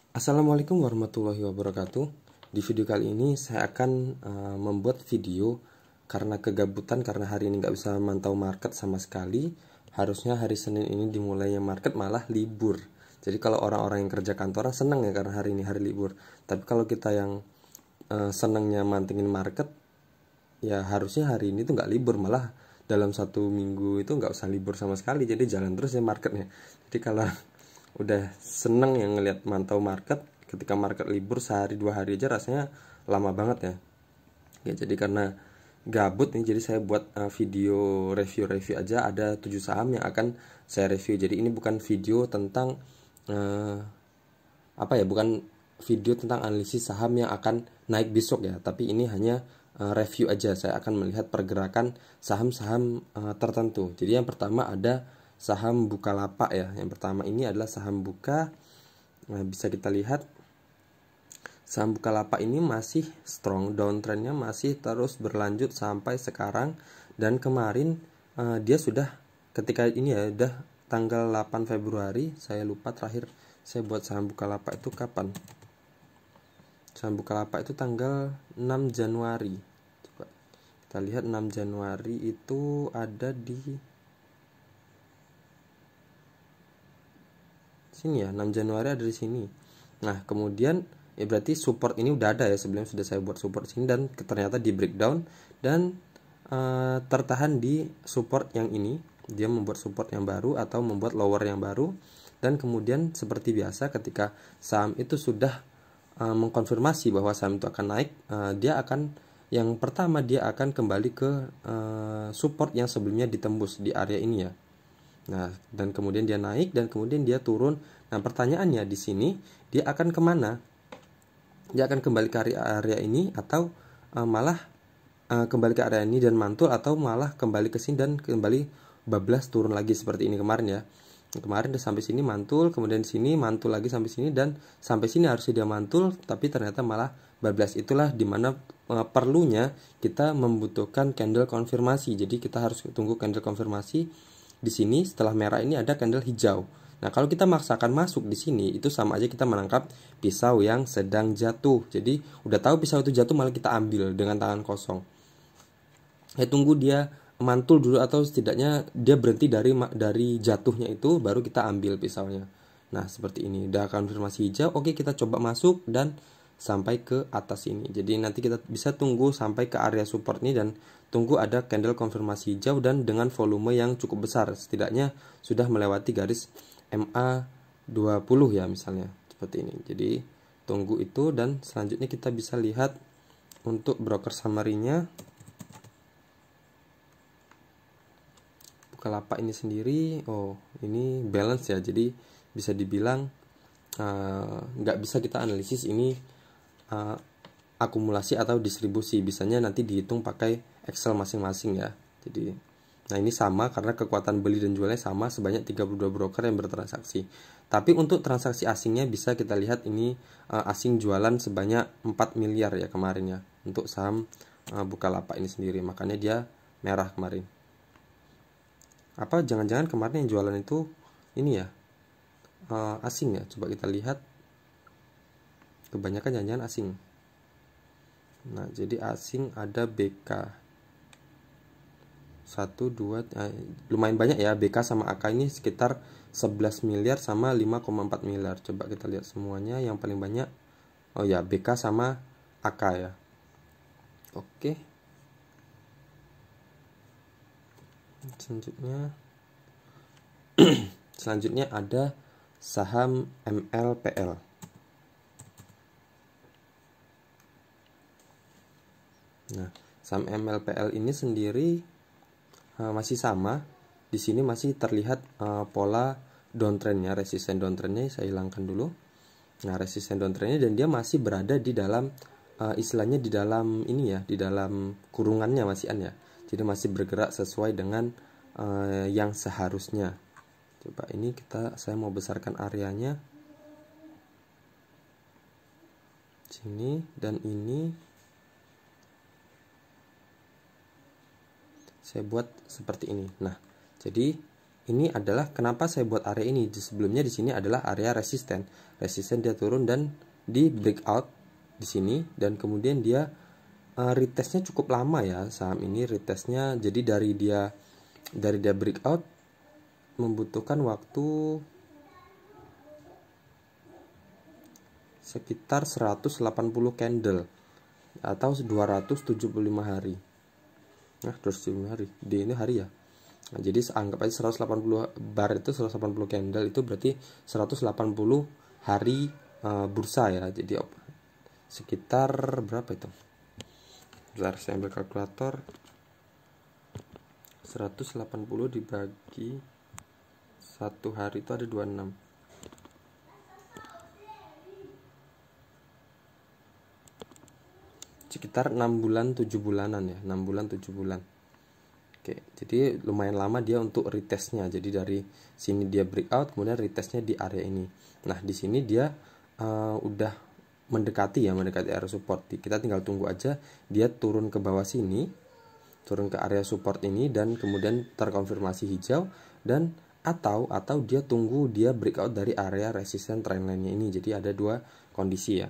Assalamualaikum warahmatullahi wabarakatuh. Di video kali ini saya akan membuat video karena kegabutan, karena hari ini nggak bisa mantau market sama sekali. Harusnya hari Senin ini dimulainya market, malah libur. Jadi kalau orang-orang yang kerja kantoran seneng ya karena hari ini hari libur. Tapi kalau kita yang senengnya mantengin market, ya harusnya hari ini tuh nggak libur, malah dalam satu minggu itu nggak usah libur sama sekali. Jadi jalan terus ya marketnya. Jadi kalau udah seneng yang ngelihat mantau market, ketika market libur sehari dua hari aja rasanya lama banget ya. Jadi karena gabut nih, jadi saya buat video review aja. Ada 7 saham yang akan saya review. Jadi ini bukan video tentang bukan video tentang analisis saham yang akan naik besok ya, tapi ini hanya review aja. Saya akan melihat pergerakan saham-saham tertentu. Jadi yang pertama ada saham Bukalapak ya. Yang pertama ini adalah saham Buka. Nah, bisa kita lihat saham Bukalapak ini masih strong, downtrendnya masih terus berlanjut sampai sekarang. Dan kemarin dia sudah, ketika ini ya, udah tanggal 8 Februari, saya lupa terakhir saya buat saham Bukalapak itu kapan. Saham Bukalapak itu tanggal 6 Januari. Coba kita lihat 6 Januari itu ada di sini ya, 6 Januari ada di sini. Nah, kemudian ya berarti support ini udah ada ya, sebelumnya sudah saya buat support sini dan ternyata di breakdown dan tertahan di support yang ini. Dia membuat support yang baru atau membuat lower yang baru, dan kemudian seperti biasa ketika saham itu sudah mengkonfirmasi bahwa saham itu akan naik, dia akan, yang pertama dia akan kembali ke support yang sebelumnya ditembus di area ini ya. Nah, dan kemudian dia naik dan kemudian dia turun. Nah, pertanyaannya di sini dia akan kemana? Dia akan kembali ke area ini atau malah kembali ke area ini dan mantul, atau malah kembali ke sini dan kembali bablas turun lagi seperti ini kemarin ya. Kemarin udah sampai sini mantul, kemudian sini mantul lagi sampai sini, dan sampai sini harusnya dia mantul tapi ternyata malah bablas. Itulah dimana perlunya kita membutuhkan candle konfirmasi. Jadi kita harus tunggu candle konfirmasi. Di sini setelah merah ini ada candle hijau. Nah, kalau kita maksakan masuk di sini, itu sama aja kita menangkap pisau yang sedang jatuh. Jadi udah tahu pisau itu jatuh malah kita ambil dengan tangan kosong. Tunggu dia mantul dulu, atau setidaknya dia berhenti dari jatuhnya itu, baru kita ambil pisaunya. Nah, seperti ini udah konfirmasi hijau. Oke, kita coba masuk dan sampai ke atas ini. Jadi nanti kita bisa tunggu sampai ke area support ini dan tunggu ada candle konfirmasi hijau dan dengan volume yang cukup besar, setidaknya sudah melewati garis MA 20 ya misalnya, seperti ini. Jadi tunggu itu, dan selanjutnya kita bisa lihat untuk broker summary-nya. Bukalapak ini sendiri, ini balance ya, jadi bisa dibilang nggak bisa kita analisis ini akumulasi atau distribusi. Bisanya nanti dihitung pakai Excel masing-masing ya. Jadi nah ini sama karena kekuatan beli dan jualnya sama, sebanyak 32 broker yang bertransaksi. Tapi untuk transaksi asingnya bisa kita lihat ini asing jualan sebanyak 4 miliar ya kemarin ya untuk saham Bukalapak ini sendiri. Makanya dia merah kemarin. Apa jangan-jangan kemarin yang jualan itu ini ya asing ya? Coba kita lihat. Kebanyakan jangan-jangan asing. Nah, jadi asing ada BK 1, 2, lumayan banyak ya. BK sama AK ini sekitar 11 miliar sama 5,4 miliar. Coba kita lihat semuanya. Yang paling banyak, oh ya, BK sama AK ya. Oke. Selanjutnya ada saham MLPL. Nah, saham MLPL ini sendiri masih sama. Di sini masih terlihat pola downtrendnya, resisten downtrendnya saya hilangkan dulu. Nah, resisten downtrendnya, dan dia masih berada di dalam istilahnya di dalam ini ya, di dalam kurungannya masih ya. Jadi masih bergerak sesuai dengan yang seharusnya. Coba ini saya mau besarkan areanya. Sini dan ini saya buat seperti ini. Nah, jadi ini adalah kenapa saya buat area ini. Sebelumnya di sini adalah area resisten dia turun dan di breakout di sini, dan kemudian dia retestnya cukup lama ya saham ini retestnya. Jadi dari dia breakout membutuhkan waktu sekitar 180 candle atau 275 hari. Nah, 275 hari. Di ini hari ya. Nah, jadi anggap aja 180 bar itu 180 candle itu berarti 180 hari bursa ya. Jadi sekitar berapa itu? Bentar, saya ambil kalkulator. 180 dibagi 1 hari itu ada 26. Sekitar 6 bulan 7 bulanan ya, 6 bulan 7 bulan. Oke, jadi lumayan lama dia untuk retestnya. Jadi dari sini dia breakout, kemudian retestnya di area ini. Nah, di sini dia udah mendekati area support. Kita tinggal tunggu aja dia turun ke bawah sini, turun ke area support ini, dan kemudian terkonfirmasi hijau, dan atau dia tunggu dia breakout dari area resisten trendline-nya ini. Jadi ada dua kondisi ya.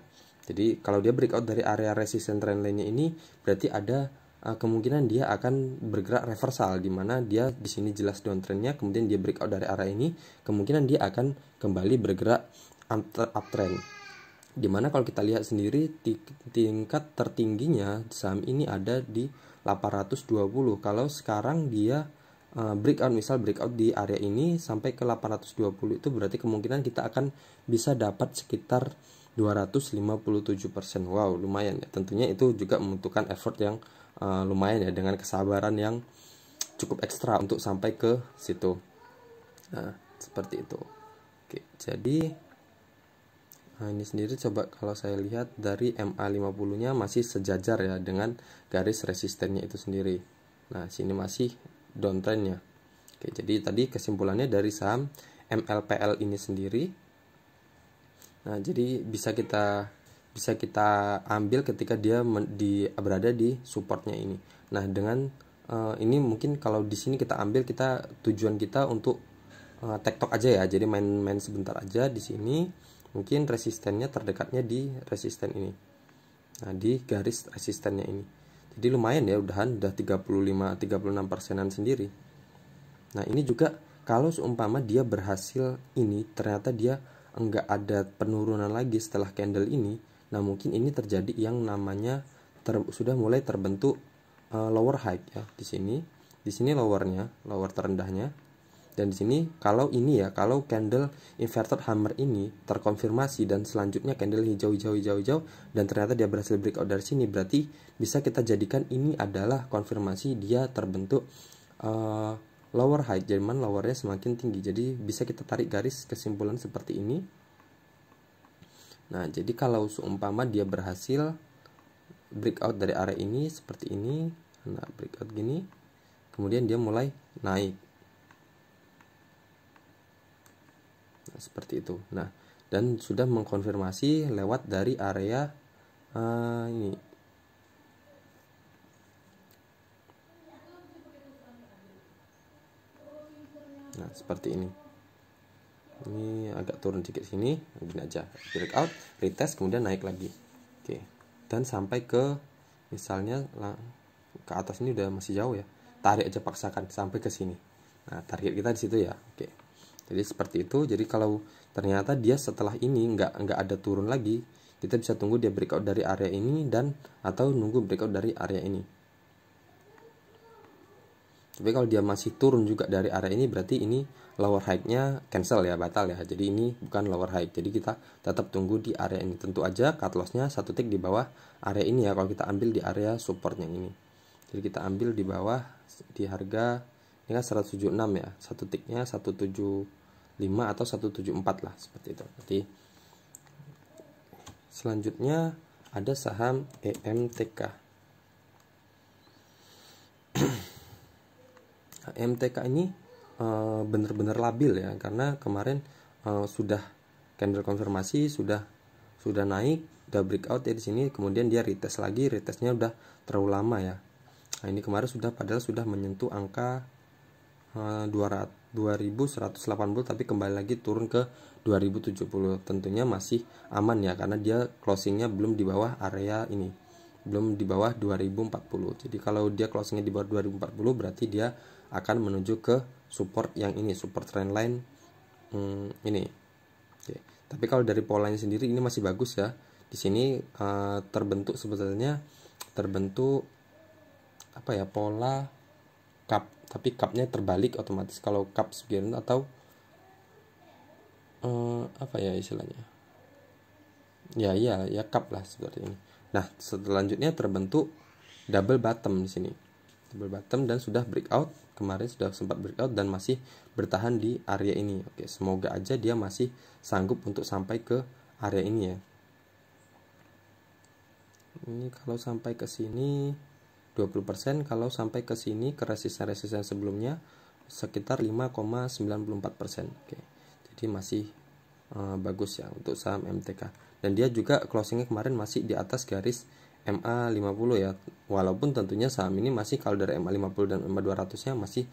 Jadi kalau dia breakout dari area resisten trendline-nya ini, berarti ada kemungkinan dia akan bergerak reversal, di mana dia di sini jelas downtrendnya, kemudian dia breakout dari area ini, kemungkinan dia akan kembali bergerak uptrend. Dimana kalau kita lihat sendiri tingkat tertingginya saham ini ada di 820. Kalau sekarang dia breakout di area ini sampai ke 820, itu berarti kemungkinan kita akan bisa dapat sekitar 257%. Wow, lumayan ya. Tentunya itu juga membutuhkan effort yang lumayan ya, dengan kesabaran yang cukup ekstra untuk sampai ke situ. Nah, seperti itu. Oke, jadi ini sendiri coba kalau saya lihat dari MA50-nya masih sejajar ya dengan garis resistennya itu sendiri. Nah, sini masih downtrendnya. Oke, jadi tadi kesimpulannya dari saham MLPL ini sendiri. Nah, jadi bisa kita ambil ketika dia berada di supportnya ini. Nah, dengan ini mungkin kalau di sini kita ambil, tujuan kita untuk tektok aja ya. Jadi main sebentar aja di sini. Mungkin resistennya terdekatnya di resisten ini. Nah, di garis resistennya ini. Jadi lumayan ya, udah 35-36% sendiri. Nah, ini juga kalau seumpama dia berhasil ini, ternyata dia enggak ada penurunan lagi setelah candle ini. Nah, mungkin ini terjadi yang namanya sudah mulai terbentuk lower high ya di sini. Di sini lower terendahnya. Dan di sini kalau candle inverted hammer ini terkonfirmasi dan selanjutnya candle hijau dan ternyata dia berhasil breakout dari sini, berarti bisa kita jadikan ini adalah konfirmasi dia terbentuk lower high, zaman lowernya semakin tinggi. Jadi bisa kita tarik garis kesimpulan seperti ini. Nah, jadi kalau seumpama dia berhasil breakout dari area ini seperti ini, nah breakout gini, kemudian dia mulai naik. Nah, seperti itu. Nah, dan sudah mengkonfirmasi lewat dari area ini. Nah, seperti ini. Ini agak turun sedikit sini, gini aja. Breakout, retest, kemudian naik lagi. Oke. Dan sampai ke misalnya ke atas ini udah masih jauh ya. Tarik aja, paksakan sampai ke sini. Nah, target kita di situ ya. Oke. Jadi seperti itu. Jadi kalau ternyata dia setelah ini nggak ada turun lagi, kita bisa tunggu dia breakout dari area ini atau nunggu breakout dari area ini. Tapi kalau dia masih turun juga dari area ini, berarti ini lower high-nya cancel ya, batal ya. Jadi ini bukan lower high. Jadi kita tetap tunggu di area ini. Tentu aja cut loss-nya 1 tick di bawah area ini ya, kalau kita ambil di area support yang ini. Jadi kita ambil di bawah di harga ini kan 176 ya. 1 ticknya 175 atau 174 lah, seperti itu. Jadi selanjutnya ada saham EMTK. MTK ini benar-benar labil ya, karena kemarin sudah candle konfirmasi, sudah naik, udah breakout ya di sini, kemudian dia retest lagi, retestnya udah terlalu lama ya. Nah, ini kemarin padahal sudah menyentuh angka 200 2180 tapi kembali lagi turun ke 2070. Tentunya masih aman ya, karena dia closingnya belum di bawah area ini, belum di bawah 2040. Jadi kalau dia closingnya di bawah 2040 berarti dia akan menuju ke support yang ini, support trendline ini. Oke. Tapi kalau dari polanya sendiri ini masih bagus ya. Di sini terbentuk sebetulnya apa ya, pola cup, tapi cupnya terbalik otomatis. Kalau cup sekian atau apa ya istilahnya, ya cup lah seperti ini. Nah selanjutnya terbentuk double bottom di sini, double bottom, dan sudah breakout kemarin, sudah sempat breakout dan masih bertahan di area ini. Oke, semoga aja dia masih sanggup untuk sampai ke area ini ya. Ini kalau sampai ke sini 20%, kalau sampai ke sini ke resisten sebelumnya sekitar 5,94%. Oke. Jadi masih bagus ya untuk saham MTK. Dan dia juga closingnya kemarin masih di atas garis MA50 ya. Walaupun tentunya saham ini masih kalau dari MA50 dan MA200-nya masih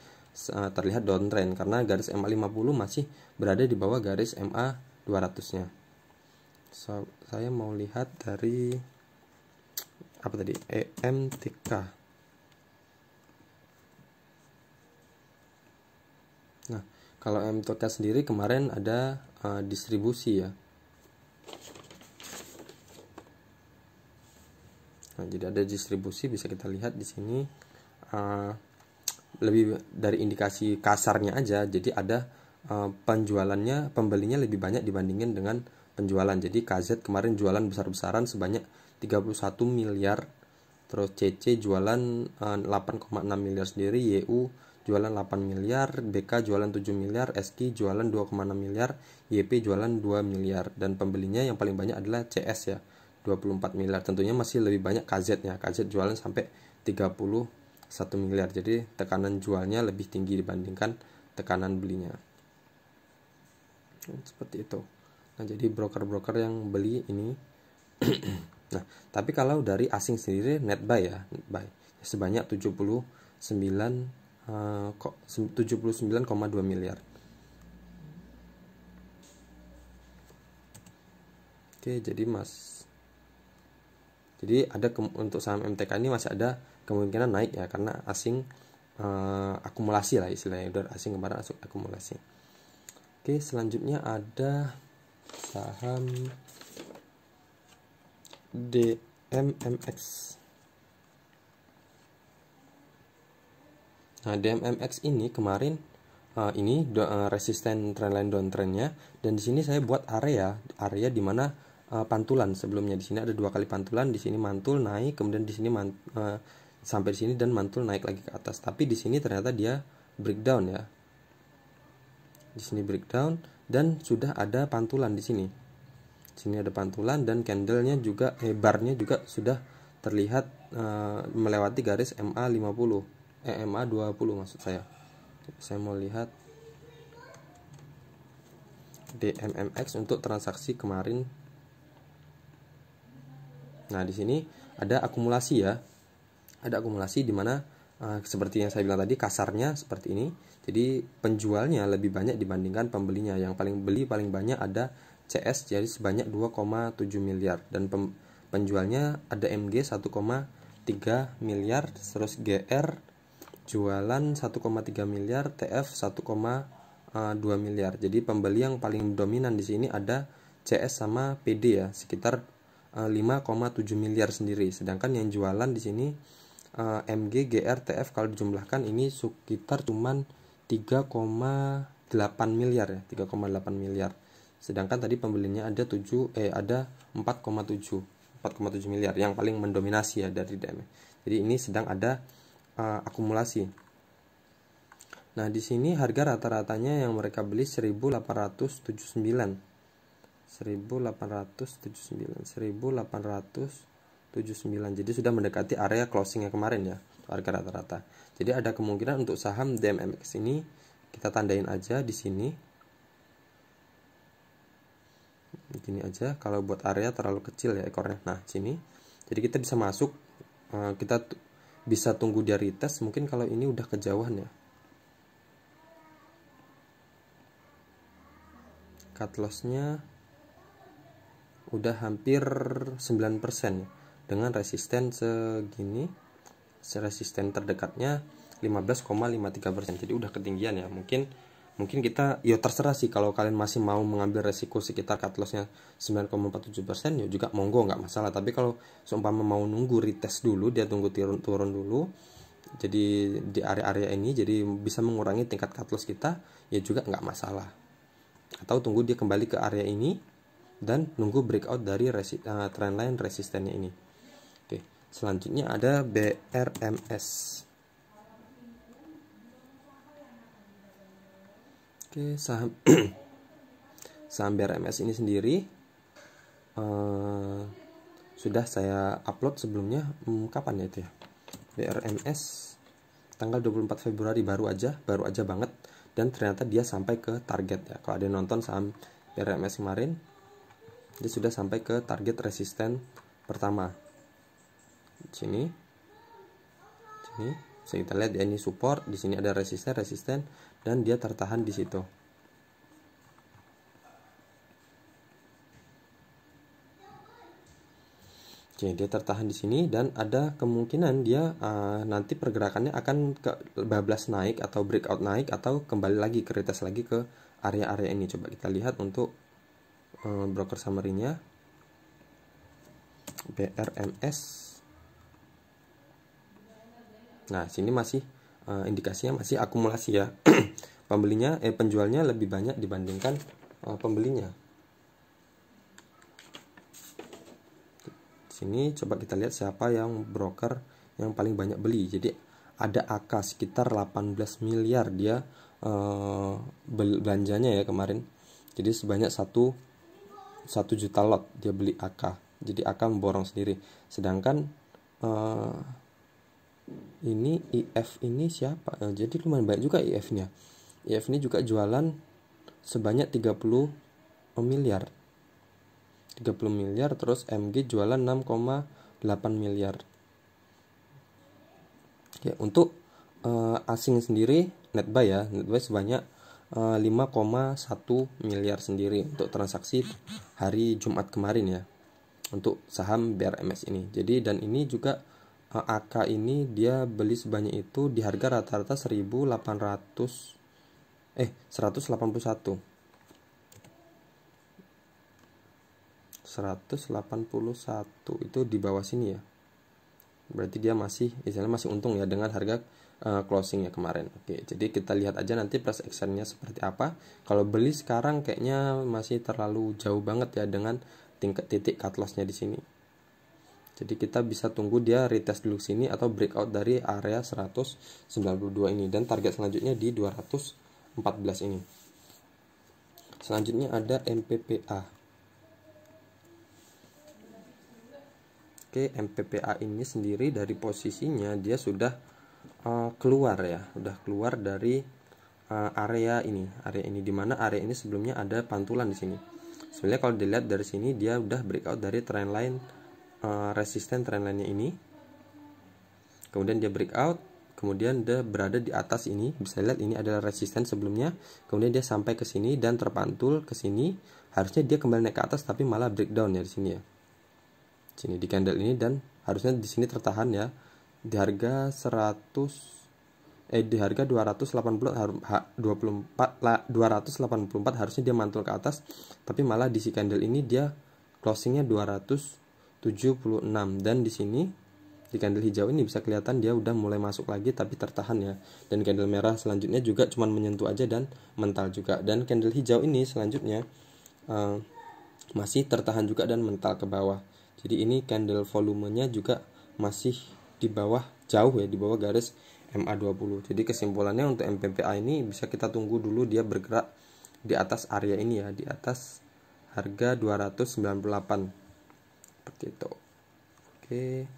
terlihat downtrend karena garis MA50 masih berada di bawah garis MA200-nya. Saya mau lihat dari apa tadi, EMTK. Nah kalau EMTK sendiri kemarin ada distribusi ya. Nah jadi ada distribusi, bisa kita lihat di sini lebih dari indikasi kasarnya aja. Jadi ada penjualannya, pembelinya lebih banyak dibandingin dengan penjualan. Jadi KZ kemarin jualan besar-besaran sebanyak 31 miliar, terus CC jualan 8,6 miliar sendiri, YU jualan 8 miliar, BK jualan 7 miliar, SK jualan 2,6 miliar, YP jualan 2 miliar, dan pembelinya yang paling banyak adalah CS ya, 24 miliar. Tentunya masih lebih banyak KZ nya, KZ jualan sampai 31 miliar. Jadi tekanan jualnya lebih tinggi dibandingkan tekanan belinya. Seperti itu. Nah jadi broker-broker yang beli ini nah tapi kalau dari asing sendiri net buy ya, net buy sebanyak 79,2 miliar. Oke, jadi ada untuk saham MTK ini masih ada kemungkinan naik ya, karena asing akumulasi lah istilahnya, dari asing kemarin akumulasi. Oke, selanjutnya ada saham DMMX. Nah DMMX ini kemarin resisten trendline downtrendnya, dan di sini saya buat area di mana pantulan sebelumnya. Di sini ada 2 kali pantulan, di sini mantul naik, kemudian di sini sampai di sini dan mantul naik lagi ke atas. Tapi di sini ternyata dia breakdown ya. Di sini breakdown dan sudah ada pantulan di sini. Sini ada pantulan dan candlenya juga barnya juga sudah terlihat melewati garis MA50, MA20 maksud saya. Saya mau lihat DMMX untuk transaksi kemarin. Nah di sini ada akumulasi ya, ada akumulasi di mana seperti yang saya bilang tadi, kasarnya seperti ini. Jadi penjualnya lebih banyak dibandingkan pembelinya. Yang paling banyak ada CS, jadi sebanyak 2,7 miliar, dan penjualnya ada MG 1,3 miliar, terus GR jualan 1,3 miliar, TF 1,2 miliar. Jadi pembeli yang paling dominan di sini ada CS sama PD ya, sekitar 5,7 miliar sendiri. Sedangkan yang jualan di sini MG, GR, TF kalau dijumlahkan ini sekitar cuman 3,8 miliar ya, 3,8 miliar. Sedangkan tadi pembelinya ada 4,7 miliar yang paling mendominasi ya dari DM. Jadi ini sedang ada akumulasi. Nah, di sini harga rata-ratanya yang mereka beli 1879. Jadi sudah mendekati area closing yang kemarin ya, harga rata-rata. Jadi ada kemungkinan untuk saham DMMX ini kita tandain aja di sini. Gini aja, kalau buat area terlalu kecil ya ekornya. Nah sini, jadi kita bisa masuk, kita bisa tunggu dia retest. Mungkin kalau ini udah kejauhan ya, cut lossnya udah hampir 9% ya, dengan resisten segini, resisten terdekatnya 15,53%. Jadi udah ketinggian ya. Mungkin kita ya terserah sih, kalau kalian masih mau mengambil resiko sekitar cut lossnya 9,47% ya juga monggo, nggak masalah. Tapi kalau seumpama mau nunggu retest dulu, dia tunggu turun dulu, jadi di area-area ini jadi bisa mengurangi tingkat cut loss kita, ya juga nggak masalah. Atau tunggu dia kembali ke area ini dan nunggu breakout dari trendline resistennya ini. Oke, selanjutnya ada BRMS. Oke, saham saham BRMS ini sendiri sudah saya upload sebelumnya. Kapan ya itu ya? BRMS tanggal 24 Februari, baru aja banget, dan ternyata dia sampai ke target ya. Kalau ada yang nonton saham BRMS kemarin, dia sudah sampai ke target resisten pertama. Sini bisa kita lihat ya, ini support, di sini ada resisten, dan dia tertahan di situ. Oke, dia tertahan di sini dan ada kemungkinan dia nanti pergerakannya akan bablas naik atau breakout naik atau kembali lagi ke retest lagi ke area-area ini. Coba kita lihat untuk broker summary-nya BRMS. Nah, sini masih indikasinya masih akumulasi ya. Penjualnya lebih banyak dibandingkan pembelinya. Sini coba kita lihat siapa yang broker yang paling banyak beli. Jadi ada AK sekitar 18 miliar dia belanjanya ya kemarin. Jadi sebanyak 1 juta lot dia beli AK. Jadi AK memborong sendiri. Sedangkan ini IF ini siapa? Jadi lumayan banyak juga IF-nya. IF ini juga jualan sebanyak 30 miliar. 30 miliar, terus MG jualan 6,8 miliar. Oke, untuk asing sendiri net buy sebanyak 5,1 miliar sendiri untuk transaksi hari Jumat kemarin ya, untuk saham BRMS ini. Jadi dan ini juga AK ini dia beli sebanyak itu di harga rata-rata 181 itu di bawah sini ya. Berarti dia masih untung ya dengan harga closingnya kemarin. Oke, jadi kita lihat aja nanti price actionnya seperti apa. Kalau beli sekarang kayaknya masih terlalu jauh banget ya dengan titik cut lossnya di sini. Jadi kita bisa tunggu dia retest dulu sini atau breakout dari area 192 ini, dan target selanjutnya di 214 ini. Selanjutnya ada MPPA. Oke, MPPA ini sendiri dari posisinya dia sudah keluar dari area ini dimana area ini sebelumnya ada pantulan di sini. Sebenarnya kalau dilihat dari sini dia udah breakout dari trendline resisten trendline-nya ini, kemudian dia breakout, kemudian dia berada di atas ini. Bisa lihat ini adalah resisten sebelumnya, kemudian dia sampai ke sini dan terpantul ke sini. Harusnya dia kembali naik ke atas tapi malah breakdown ya di sini ya. Sini di candle ini, dan harusnya di sini tertahan ya di harga 284 harusnya dia mantul ke atas, tapi malah di si candle ini dia closingnya 276, dan di sini di candle hijau ini bisa kelihatan dia udah mulai masuk lagi tapi tertahan ya. Dan candle merah selanjutnya juga cuman menyentuh aja dan mental juga, dan candle hijau ini selanjutnya masih tertahan juga dan mental ke bawah. Jadi ini candle volumenya juga masih di bawah, jauh ya di bawah garis MA20. Jadi kesimpulannya untuk MPPA ini bisa kita tunggu dulu dia bergerak di atas area ini ya, di atas harga 298 seperti itu. Oke.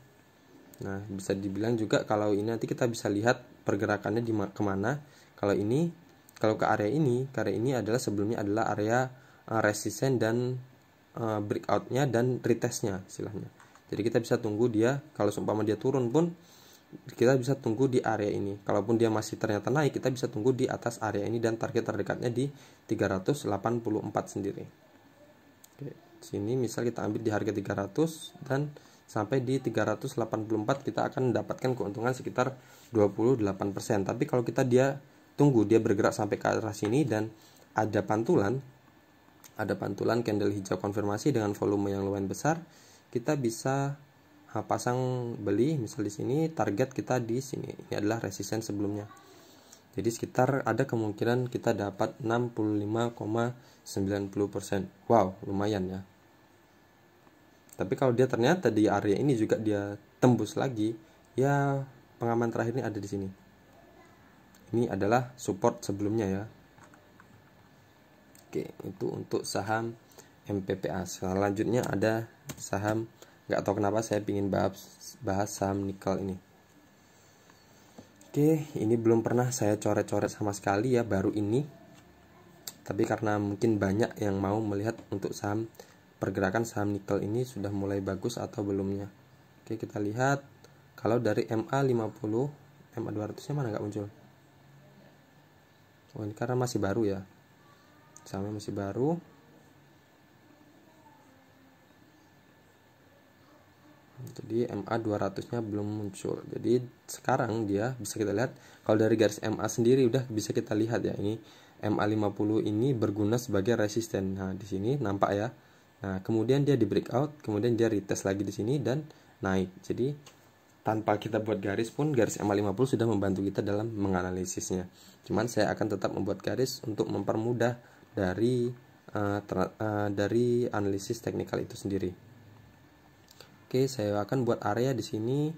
Nah, bisa dibilang juga kalau ini nanti kita bisa lihat pergerakannya kemana. Kalau ke area ini adalah sebelumnya adalah area resisten dan breakoutnya dan retestnya istilahnya. Jadi kita bisa tunggu dia, kalau seumpama dia turun pun kita bisa tunggu di area ini. Kalaupun dia masih ternyata naik, kita bisa tunggu di atas area ini dan target terdekatnya di 384 sendiri. Oke, sini misal kita ambil di harga 300 dan sampai di 384 kita akan mendapatkan keuntungan sekitar 28%. Tapi kalau dia tunggu dia bergerak sampai ke arah sini dan ada pantulan candle hijau konfirmasi dengan volume yang lumayan besar, kita bisa pasang beli. Misal di sini target kita di sini, ini adalah resisten sebelumnya. Jadi sekitar ada kemungkinan kita dapat 65,90%. Wow, lumayan ya. Tapi kalau dia ternyata di area ini juga dia tembus lagi, ya pengaman terakhir ini ada di sini. Ini adalah support sebelumnya ya. Oke, itu untuk saham MPPA. Selanjutnya ada saham, nggak tahu kenapa saya ingin bahas saham nikel ini. Oke, ini belum pernah saya coret-coret sama sekali ya, baru ini. Tapi karena mungkin banyak yang mau melihat untuk saham, pergerakan saham nikel ini sudah mulai bagus atau belumnya. Oke, kita lihat kalau dari MA50, MA200 nya mana nggak muncul. Oh, ini karena masih baru ya, sahamnya masih baru. Jadi MA200 nya belum muncul. Jadi sekarang dia bisa kita lihat kalau dari garis MA sendiri udah bisa kita lihat ya, ini MA50 ini berguna sebagai resisten. Nah, di sini nampak ya. Nah, kemudian dia di breakout, kemudian dia retest lagi di sini dan naik. Jadi tanpa kita buat garis pun, garis MA50 sudah membantu kita dalam menganalisisnya. Cuman saya akan tetap membuat garis untuk mempermudah dari analisis teknikal itu sendiri. Oke, saya akan buat area di sini.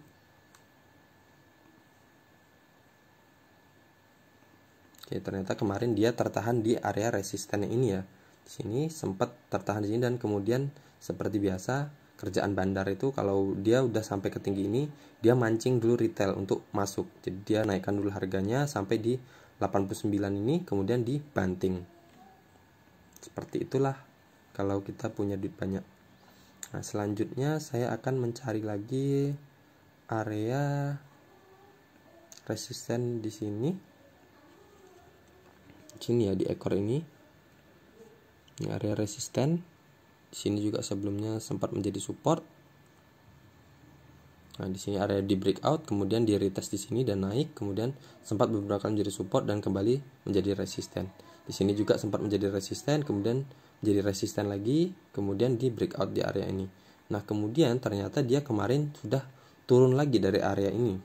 Oke, ternyata kemarin dia tertahan di area resistennya ini ya. Di sini sempat tertahan di sini dan kemudian seperti biasa kerjaan bandar itu kalau dia udah sampai ke tinggi ini, dia mancing dulu retail untuk masuk. Jadi dia naikkan dulu harganya sampai di 89 ini, kemudian dibanting. Seperti itulah kalau kita punya duit banyak. Nah, selanjutnya saya akan mencari lagi area resisten di sini. Di sini ya, di ekor ini. Ini area resisten. Di sini juga sebelumnya sempat menjadi support. Nah, di sini area di breakout, kemudian di retest di sini dan naik, kemudian sempat beberapa kali menjadi support dan kembali menjadi resisten. Di sini juga sempat menjadi resisten, kemudian jadi resisten lagi, kemudian di breakout di area ini. Nah, kemudian ternyata dia kemarin sudah turun lagi dari area ini.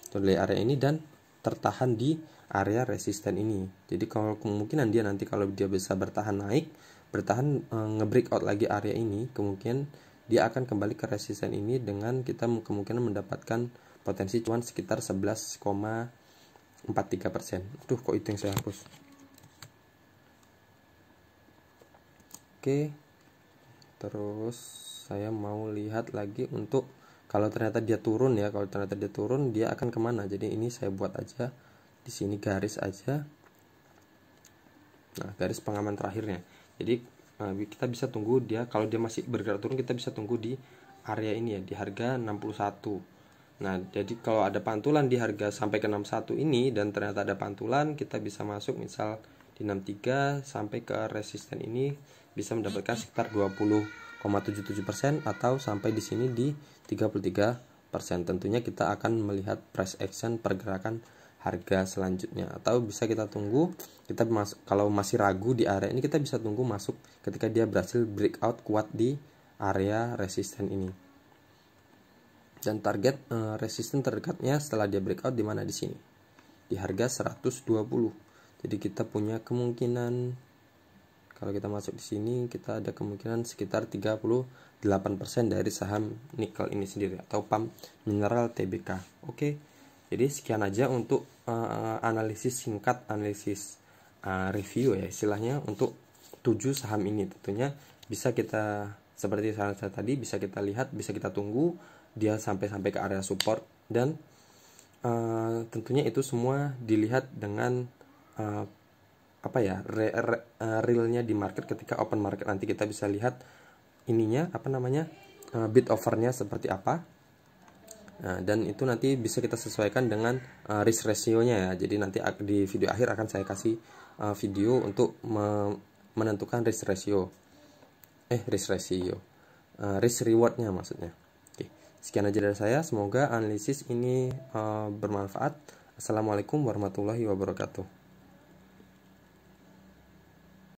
Turun dari area ini dan tertahan di area resisten ini. Jadi kalau kemungkinan dia nanti kalau dia bisa bertahan naik, bertahan nge-breakout lagi area ini, kemungkinan dia akan kembali ke resisten ini dengan kita kemungkinan mendapatkan potensi cuan sekitar 11,43%. Aduh, kok itu yang saya hapus. Oke, terus saya mau lihat lagi untuk kalau ternyata dia turun ya. Kalau ternyata dia turun, dia akan kemana? Jadi ini saya buat aja di sini garis aja. Nah, garis pengaman terakhirnya. Jadi kita bisa tunggu dia, kalau dia masih bergerak turun, kita bisa tunggu di area ini ya, di harga 61. Nah, jadi kalau ada pantulan di harga sampai ke 61 ini dan ternyata ada pantulan, kita bisa masuk misal di 63 sampai ke resisten ini, bisa mendapatkan sekitar 20,77% atau sampai di sini di 33%. Tentunya kita akan melihat price action pergerakan harga selanjutnya, atau bisa kita tunggu, kita masuk kalau masih ragu di area ini, kita bisa tunggu masuk ketika dia berhasil breakout kuat di area resisten ini. Dan target resisten terdekatnya setelah dia breakout di mana? Di sini, di harga 120. Jadi kita punya kemungkinan kalau kita masuk di sini, kita ada kemungkinan sekitar 38% dari saham nikel ini sendiri atau PAM Mineral Tbk. Oke. Jadi sekian aja untuk analisis singkat, analisis review ya istilahnya untuk 7 saham ini. Tentunya bisa kita seperti saya tadi, bisa kita lihat, bisa kita tunggu dia sampai ke area support, dan tentunya itu semua dilihat dengan realnya di market. Ketika open market nanti kita bisa lihat ininya bid offernya seperti apa, Nah, dan itu nanti bisa kita sesuaikan dengan risk ratio-nya ya. Jadi nanti di video akhir akan saya kasih video untuk menentukan risk ratio. Risk reward-nya maksudnya. Oke, sekian aja dari saya. Semoga analisis ini bermanfaat. Assalamualaikum warahmatullahi wabarakatuh.